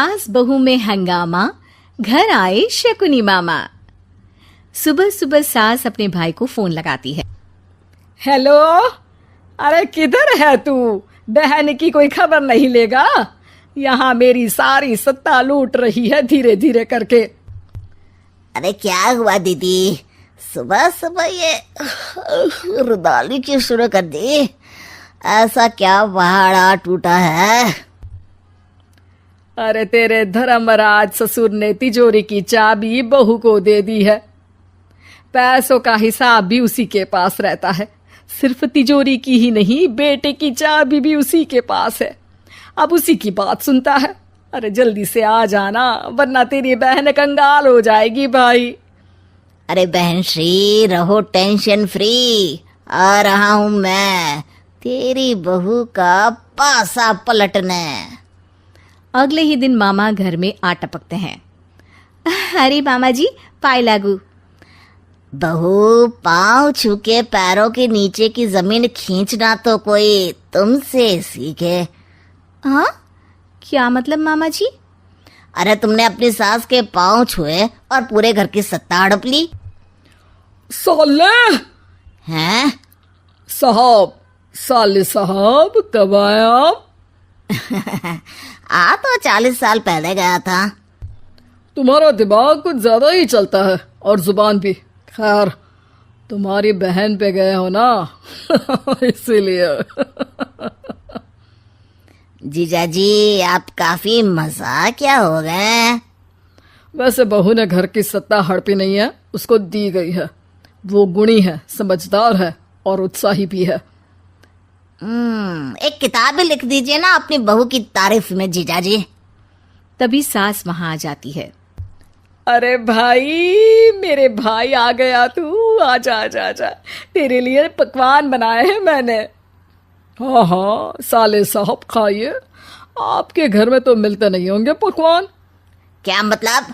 सास बहू में हंगामा, घर आए शकुनी मामा। सुबह सुबह सास अपने भाई को फोन लगाती है। हेलो, अरे किधर है तू? बहन की कोई खबर नहीं लेगा? यहाँ मेरी सारी सत्ता लूट रही है धीरे धीरे करके। अरे क्या हुआ दीदी, सुबह सुबह ये रुदाली क्यों शुरू कर दी? ऐसा क्या पहाड़ा टूटा है? अरे तेरे धर्मराज ससुर ने तिजोरी की चाबी बहू को दे दी है। पैसों का हिसाब भी उसी के पास रहता है। सिर्फ तिजोरी की ही नहीं, बेटे की चाबी भी उसी के पास है। अब उसी की बात सुनता है। अरे जल्दी से आ जाना, वरना तेरी बहन कंगाल हो जाएगी भाई। अरे बहन श्री, रहो टेंशन फ्री। आ रहा हूं मैं, तेरी बहू का पासा पलटने। अगले ही दिन मामा घर में आ टपकते हैं। अरे मामा जी, पाए लागू। बहू, पाँव छू के पैरों के नीचे की जमीन खींचना तो कोई तुमसे सीखे। हाँ, क्या मतलब मामा जी? अरे तुमने अपनी सास के पाँव छुए और पूरे घर की सत्ता हड़प ली। साले हैं? साहब, साले साहब कब आए आप? आ तो 40 साल पहले गया था। तुम्हारा दिमाग कुछ ज्यादा ही चलता है और जुबान भी। खैर, तुम्हारी बहन पे गए हो ना इसीलिए। जीजा जी, आप काफी मजाकिया हो गए। वैसे बहू ने घर की सत्ता हड़पी नहीं है, उसको दी गई है। वो गुणी है, समझदार है और उत्साही भी है। एक किताब भी लिख दीजिए ना अपनी बहू की तारीफ में जीजा जी। तभी सास वहां आ जाती है। अरे भाई, मेरे भाई आ गया तू। आजा आजा आजा, तेरे लिए पकवान बनाए हैं मैंने। हाँ हाँ साले साहब, खाइए। आपके घर में तो मिलते नहीं होंगे पकवान। क्या मतलब?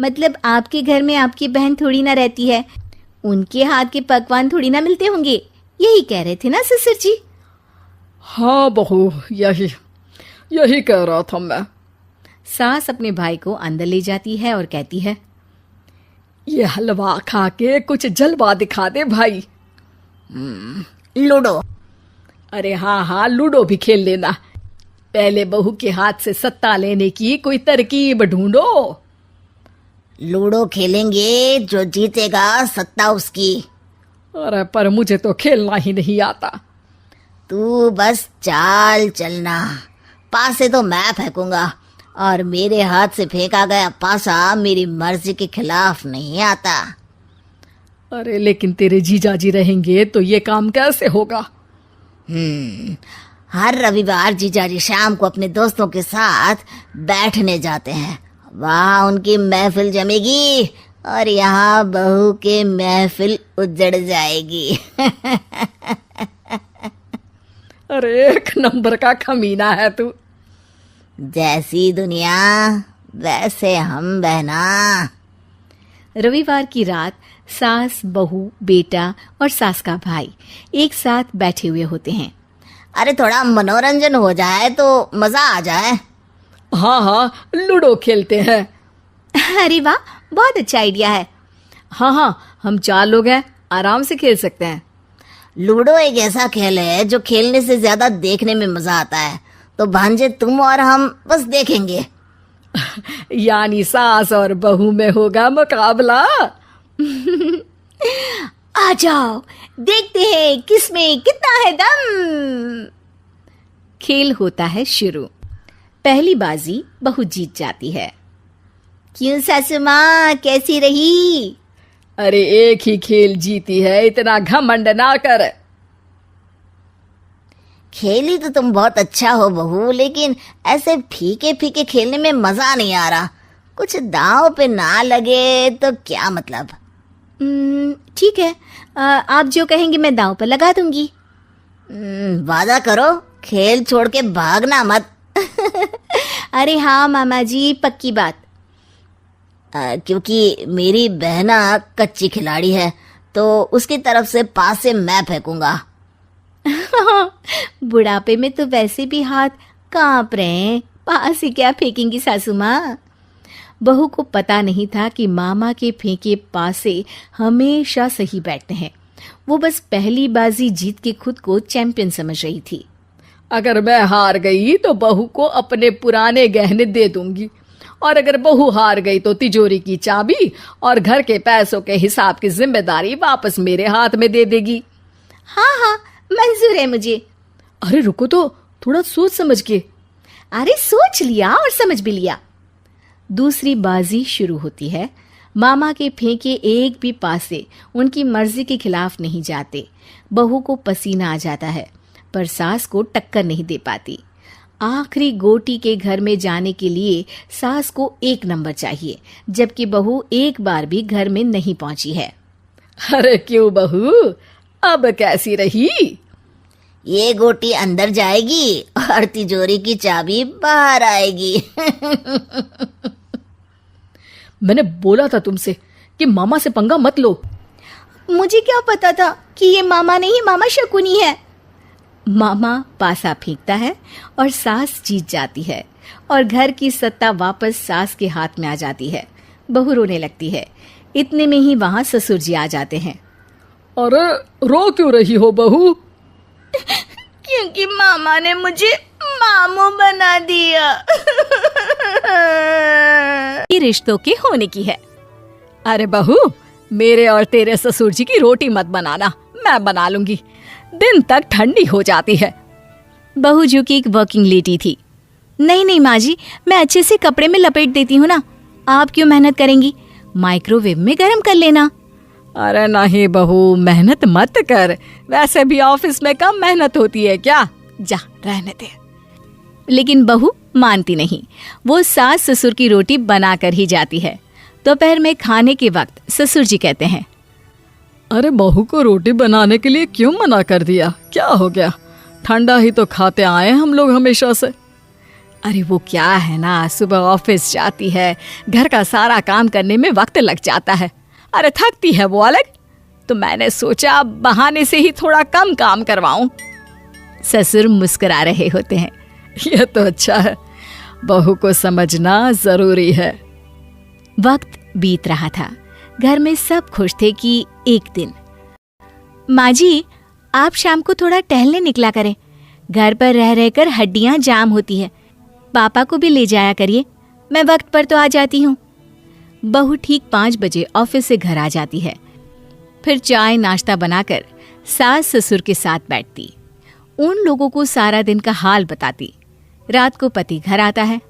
मतलब आपके घर में आपकी बहन थोड़ी ना रहती है, उनके हाथ के पकवान थोड़ी ना मिलते होंगे, यही कह रहे थे ना ससुर जी? हाँ बहू, यही कह रहा था मैं। सास अपने भाई को अंदर ले जाती है और कहती है, ये हलवा खा के कुछ जलवा दिखा दे भाई। लूडो। अरे हाँ हाँ, लूडो भी खेल लेना। पहले बहू के हाथ से सत्ता लेने की कोई तरकीब ढूंढो। लूडो खेलेंगे, जो जीतेगा सत्ता उसकी। अरे पर मुझे तो खेलना ही नहीं आता। तू बस चाल चलना, पासे तो मैं फेंकूंगा और मेरे हाथ से फेंका गया पासा मेरी मर्जी के खिलाफ नहीं आता। अरे लेकिन तेरे जीजाजी रहेंगे तो ये काम कैसे होगा? हर रविवार जीजाजी शाम को अपने दोस्तों के साथ बैठने जाते हैं। वहाँ उनकी महफिल जमेगी और यहाँ बहू के महफिल उजड़ जाएगी। अरे एक नंबर का कमीना है तू। जैसी दुनिया वैसे हम बहना। रविवार की रात सास, बहू, बेटा और सास का भाई एक साथ बैठे हुए होते हैं। अरे थोड़ा मनोरंजन हो जाए तो मजा आ जाए। हाँ हाँ, लूडो खेलते हैं। अरे वाह, बहुत अच्छा आइडिया है। हाँ हाँ, हम 4 लोग हैं, आराम से खेल सकते हैं। लूडो एक ऐसा खेल है जो खेलने से ज्यादा देखने में मजा आता है। तो भांजे, तुम और हम बस देखेंगे। यानी सास और बहू में होगा मुकाबला। आ जाओ, देखते हैं किसमें कितना है दम। खेल होता है शुरू। पहली बाजी बहू जीत जाती है। क्यों सासू माँ, कैसी रही? अरे एक ही खेल जीती है, इतना घमंड ना कर। खेली तो तुम बहुत अच्छा हो बहू, लेकिन ऐसे फीके फीके खेलने में मजा नहीं आ रहा। कुछ दांव पे ना लगे तो क्या मतलब? ठीक है, आप जो कहेंगे मैं दांव पर लगा दूंगी। वादा करो, खेल छोड़ के भागना मत। अरे हाँ मामा जी, पक्की बात। क्योंकि मेरी बहना कच्ची खिलाड़ी है, तो उसकी तरफ से पास से मैं फेंकूंगा। बुढ़ापे में तो वैसे भी हाथ कांप रहे हैं, पास ही क्या फेंकेंगी सासू माँ। बहू को पता नहीं था कि मामा के फेंके पासे हमेशा सही बैठते हैं। वो बस पहली बाजी जीत के खुद को चैंपियन समझ रही थी। अगर मैं हार गई तो बहू को अपने पुराने गहने दे दूंगी, और अगर बहू हार गई तो तिजोरी की चाबी और घर के पैसों के हिसाब की जिम्मेदारी वापस मेरे हाथ में दे देगी। हाँ हाँ, मंजूर है मुझे। अरे रुको तो, थोड़ा सोच समझ के। अरे सोच लिया और समझ भी लिया। दूसरी बाजी शुरू होती है। मामा के फेंके एक भी पासे उनकी मर्जी के खिलाफ नहीं जाते। बहू को पसीना आ जाता है, पर सास को टक्कर नहीं दे पाती। आखिरी गोटी के घर में जाने के लिए सास को 1 नंबर चाहिए, जबकि बहू एक बार भी घर में नहीं पहुंची है। अरे क्यों बहू, अब कैसी रही? ये गोटी अंदर जाएगी और तिजोरी की चाबी बाहर आएगी। मैंने बोला था तुमसे कि मामा से पंगा मत लो। मुझे क्या पता था कि ये मामा नहीं, मामा शकुनी है। मामा पासा फेंकता है और सास जीत जाती है और घर की सत्ता वापस सास के हाथ में आ जाती है। बहू रोने लगती है। इतने में ही वहां ससुर जी आ जाते हैं। अरे रो क्यों रही हो बहू? क्योंकि मामा ने मुझे मामू बना दिया। ये रिश्तों के होने की है। अरे बहू, मेरे और तेरे ससुर जी की रोटी मत बनाना, मैं बना लूंगी। दिन तक ठंडी हो जाती है। बहू जो कि एक वर्किंग लेडी थी। नहीं नहीं माँ जी, मैं अच्छे से कपड़े में लपेट देती हूँ ना, आप क्यों मेहनत करेंगी? माइक्रोवेव में गर्म कर लेना। अरे नहीं बहू, मेहनत मत कर, वैसे भी ऑफिस में कम मेहनत होती है क्या? जा रहने दे। लेकिन बहू मानती नहीं। वो सास ससुर की रोटी बना कर ही जाती है। दोपहर में खाने के वक्त ससुर जी कहते हैं, अरे बहू को रोटी बनाने के लिए क्यों मना कर दिया? क्या हो गया? ठंडा ही तो खाते आए हम लोग हमेशा से। अरे वो क्या है ना, सुबह ऑफिस जाती है, घर का सारा काम करने में वक्त लग जाता है। अरे थकती है वो अलग, तो मैंने सोचा बहाने से ही थोड़ा कम काम करवाऊं। ससुर मुस्कुरा रहे होते हैं। यह तो अच्छा है, बहू को समझना जरूरी है। वक्त बीत रहा था। घर में सब खुश थे कि एक दिन, माँ जी आप शाम को थोड़ा टहलने निकला करें, घर पर रह रहकर हड्डियां जाम होती है। पापा को भी ले जाया करिए, मैं वक्त पर तो आ जाती हूँ। बहू ठीक 5 बजे ऑफिस से घर आ जाती है। फिर चाय नाश्ता बनाकर सास ससुर के साथ बैठती, उन लोगों को सारा दिन का हाल बताती। रात को पति घर आता है।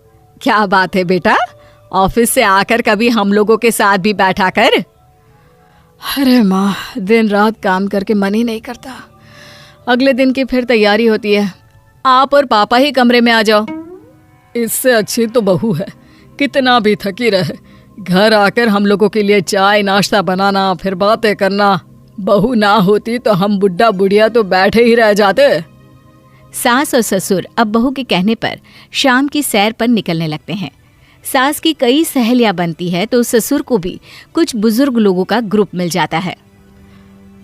क्या बात है बेटा, ऑफिस से आकर कभी हम लोगों के साथ भी बैठा कर। अरे माँ, दिन रात काम करके मन ही नहीं करता। अगले दिन की फिर तैयारी होती है। आप और पापा ही कमरे में आ जाओ। इससे अच्छी तो बहू है, कितना भी थकी रहे, घर आकर हम लोगों के लिए चाय नाश्ता बनाना, फिर बातें करना। बहू ना होती तो हम बुढ़ा बुढ़िया तो बैठे ही रह जाते। सास और ससुर अब बहू के कहने पर शाम की सैर पर निकलने लगते हैं। सास की कई सहेलियां बनती है तो ससुर को भी कुछ बुजुर्ग लोगों का ग्रुप मिल जाता है।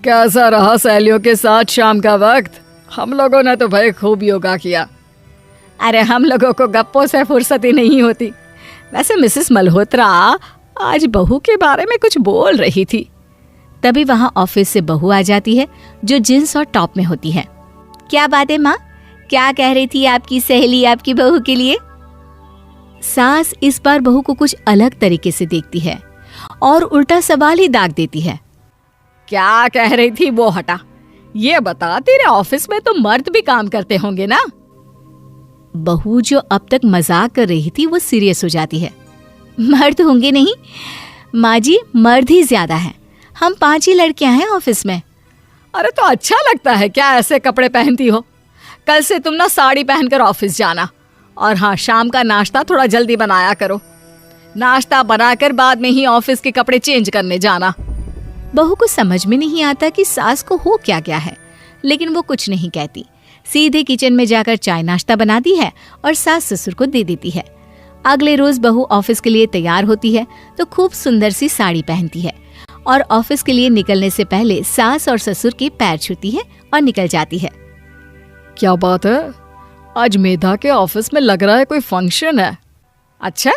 कैसा रहा सहेलियों के साथ शाम का वक्त? हम लोगों ने तो भाई खूब योगा किया। अरे हम लोगों को गप्पों से फुर्सत ही नहीं होती। वैसे मिसेस मल्होत्रा आज बहू के बारे में कुछ बोल रही थी। तभी वहां ऑफिस से बहू आ जाती है जो जींस और टॉप में होती है। क्या बात है माँ, क्या कह रही थी आपकी सहेली आपकी बहू के लिए? सास इस बार बहू को कुछ अलग तरीके से देखती है और उल्टा सवाल ही दाग देती है। क्या कह रही थी वो हटा, ये बता, तेरे ऑफिस में तो मर्द भी काम करते होंगे ना? बहू जो अब तक मजाक कर रही थी वो सीरियस हो जाती है। मर्द होंगे नहीं माँ जी, मर्द ही ज्यादा है। हम 5 ही लड़कियां हैं ऑफिस में। अरे तो अच्छा लगता है क्या ऐसे कपड़े पहनती हो? कल से तुम ना साड़ी पहनकर ऑफिस जाना, और हाँ, शाम का नाश्ता थोड़ा जल्दी बनाया करो। नाश्ता बनाकर बाद में ही ऑफिस के कपड़े चेंज करने जाना। बहू को समझ में नहीं आता कि सास को हो क्या गया है, लेकिन वो कुछ नहीं कहती। सीधे किचन में जाकर चाय नाश्ता बनाती है और सास ससुर को दे देती है। अगले रोज बहू ऑफिस के लिए तैयार होती है तो खूब सुंदर सी साड़ी पहनती है और ऑफिस के लिए निकलने से पहले सास और ससुर के पैर छूती है और निकल जाती है। क्या बात है, आज मेधा के ऑफिस में लग रहा है कोई फंक्शन है। अच्छा,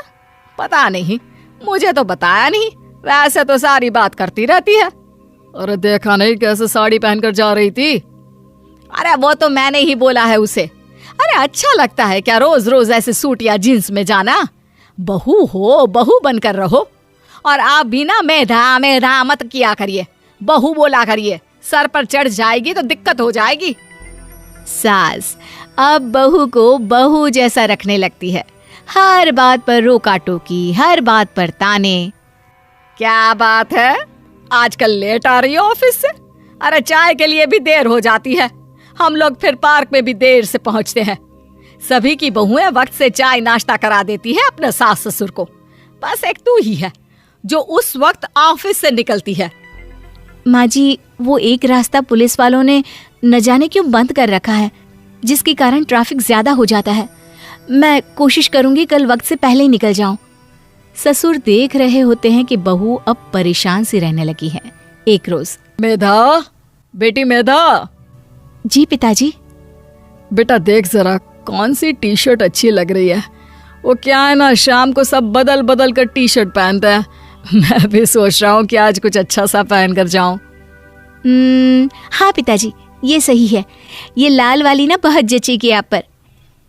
पता नहीं, मुझे तो बताया नहीं। वैसे तो सारी बात करती रहती है। अरे देखा नहीं कैसे साड़ी पहनकर जा रही थी? अरे वो तो मैंने ही बोला है उसे। अरे अच्छा लगता है क्या रोज रोज ऐसे सूट या जींस में जाना? बहू हो, बहू बनकर रहो। और आप भी ना मेधा मेधा मत किया करिए, बहू बोला करिए। सर पर चढ़ जाएगी तो दिक्कत हो जाएगी। सास अब बहू को बहू जैसा रखने लगती है। हर बात पर रोका टोकी, हर बात पर ताने। क्या बात है, आजकल लेट आ रही है ऑफिस से? अरे चाय के लिए भी देर हो जाती है। हम लोग फिर पार्क में भी देर से पहुंचते हैं। सभी की बहुएं वक्त से चाय नाश्ता करा देती है अपने सास ससुर को। बस एक तू ही है जो उस वक्त ऑफिस से निकलती है। माँ जी, वो एक रास्ता पुलिस वालों ने न जाने क्यों बंद कर रखा है, जिसके कारण ट्रैफिक ज्यादा हो जाता है। मैं कोशिश करूंगी कल वक्त से पहले ही निकल जाऊं। ससुर देख रहे होते हैं कि बहू अब परेशान सी रहने लगी है। एक रोज, मेधा, बेटी मेधा। जी पिताजी। बेटा देख जरा कौन सी टी शर्ट अच्छी लग रही है। वो क्या है ना, शाम को सब बदल बदल कर टी शर्ट पहनते हैं। मैं भी सोच रहा हूँ कि आज कुछ अच्छा सा पहन कर जाऊं। हाँ पिताजी, ये सही है। ये लाल वाली ना बहुत जचेगी आप पर।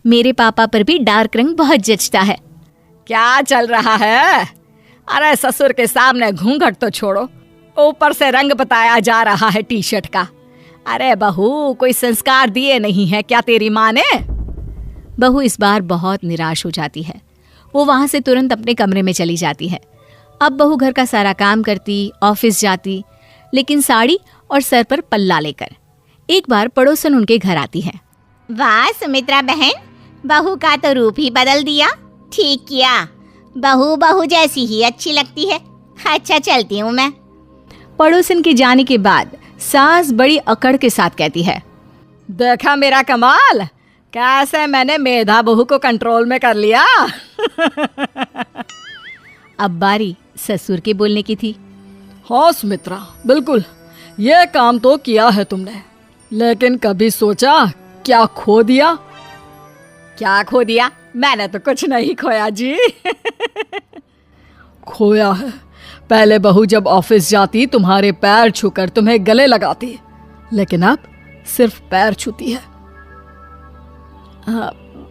मेरे पापा पर भी डार्क रंग बहुत जचता है। क्या चल रहा है? अरे ससुर के सामने घूंघट तो छोड़ो, ऊपर से रंग बताया जा रहा है टी शर्ट का। अरे बहू, कोई संस्कार दिए नहीं है क्या तेरी माँ ने? बहू इस बार बहुत निराश हो जाती है। वो वहां से तुरंत अपने कमरे में चली जाती है। अब बहू घर का सारा काम करती, ऑफिस जाती, लेकिन साड़ी और सर पर पल्ला लेकर। एक बार पड़ोसन उनके घर आती है। वाह सुमित्रा बहन, बहू का तो रूप ही बदल दिया। ठीक किया, बहू बहू जैसी ही अच्छी लगती है। अच्छा चलती हूँ मैं। पड़ोसन के जाने के बाद सास बड़ी अकड़ के साथ कहती है, देखा मेरा कमाल, कैसे मैंने मेधा बहू को कंट्रोल में कर लिया। अब बारी ससुर के बोलने की थी। हाँ सुमित्रा, बिल्कुल, ये काम तो किया है तुमने, लेकिन कभी सोचा क्या खो दिया? क्या खो दिया? मैंने तो कुछ नहीं खोया जी। खोया है, पहले बहू जब ऑफिस जाती तुम्हारे पैर छूकर तुम्हें गले लगाती, लेकिन अब सिर्फ पैर छूती है।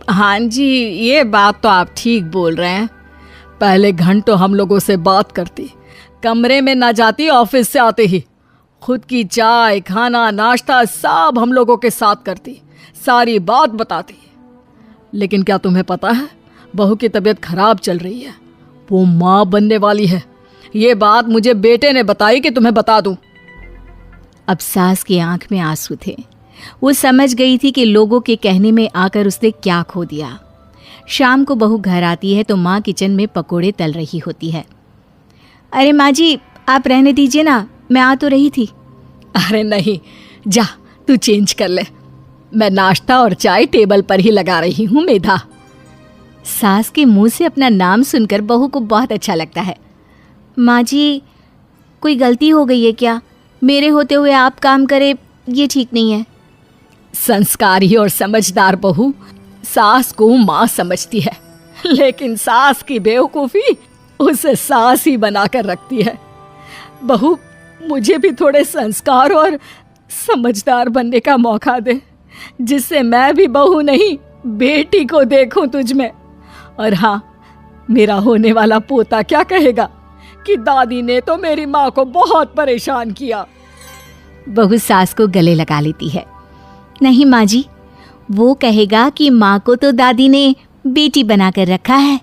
हाँ जी, ये बात तो आप ठीक बोल रहे हैं। पहले घंटों हम लोगों से बात करती, कमरे में ना जाती, ऑफिस से आते ही खुद की चाय, खाना, नाश्ता सब हम लोगों के साथ करती, सारी बात बताती। लेकिन क्या तुम्हें पता है, बहू की तबीयत खराब चल रही है, वो माँ बनने वाली है। ये बात मुझे बेटे ने बताई कि तुम्हें बता दूं। अब सास की आंख में आंसू थे। वो समझ गई थी कि लोगों के कहने में आकर उसने क्या खो दिया। शाम को बहू घर आती है तो माँ किचन में पकोड़े तल रही होती है। अरे माँ जी, आप रहने दीजिए ना, मैं आ तो रही थी। अरे नहीं, जा तू चेंज कर ले, मैं नाश्ता और चाय टेबल पर ही लगा रही हूँ मेधा। सास के मुंह से अपना नाम सुनकर बहू को बहुत अच्छा लगता है। माँ जी, कोई गलती हो गई है क्या? मेरे होते हुए आप काम करे, ये ठीक नहीं है। संस्कारी और समझदार बहू सास को माँ समझती है, लेकिन सास की बेवकूफ़ी उसे सास ही बनाकर रखती है। बहू, मुझे भी थोड़े संस्कार और समझदार बनने का मौका दे, जिससे मैं भी बहू नहीं बेटी को देखूं तुझ में। और हाँ, मेरा होने वाला पोता क्या कहेगा कि दादी ने तो मेरी माँ को बहुत परेशान किया। बहू सास को गले लगा लेती है। नहीं माँ जी, वो कहेगा कि माँ को तो दादी ने बेटी बनाकर रखा है।